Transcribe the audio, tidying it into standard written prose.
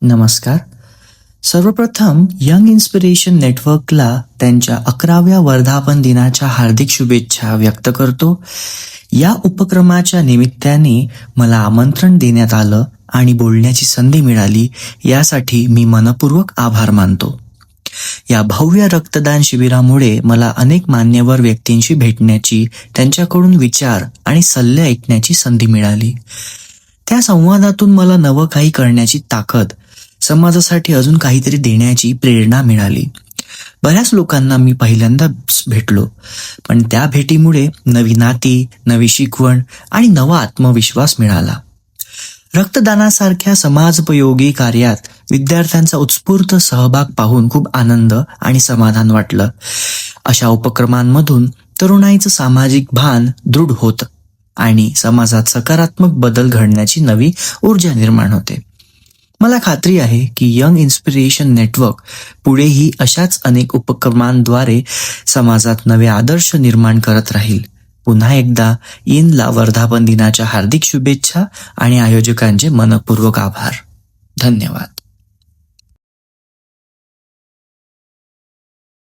नमस्कार. सर्वप्रथम young inspiration नेटवर्कला त्यांच्या 11व्या वर्धापन दिनाच्या हार्दिक शुभेच्छा व्यक्त करतो. या उपक्रमाच्या निमित्ताने मला आमंत्रण देण्यात आलं आणि बोलण्याची संधी मिळाली, यासाठी मी मनपूर्वक आभार मानतो. या भव्य रक्तदान शिबिरामुळे मला अनेक मान्यवर व्यक्तींशी भेटण्याची, त्यांच्याकडून विचार आणि सल्ले ऐकण्याची संधी मिळाली. त्या संवादातून मला नवं काही करण्याची ताकद, समाजासाठी अजून काहीतरी देण्याची प्रेरणा मिळाली. बऱ्याच लोकांना मी पहिल्यांदा भेटलो, पण त्या भेटीमुळे नवी नाती, नवी शिकवण आणि नवा आत्मविश्वास मिळाला. रक्तदानासारख्या समाजोपयोगी कार्यात विद्यार्थ्यांचा उत्स्फूर्त सहभाग पाहून खूप आनंद आणि समाधान वाटलं. अशा उपक्रमांमधून तरुणाईचं सामाजिक भान दृढ होतं आणि समाजात सकारात्मक बदल घडण्याची नवी ऊर्जा निर्माण होते. मला खात्री आहे की यंग इन्स्पिरेशन नेटवर्क पुढेही अशाच अनेक उपक्रमांद्वारे समाजात नवे आदर्श निर्माण करत राहील. पुन्हा एकदा यिनला वर्धापन दिनाच्या हार्दिक शुभेच्छा आणि आयोजकांचे मनपूर्वक आभार. धन्यवाद.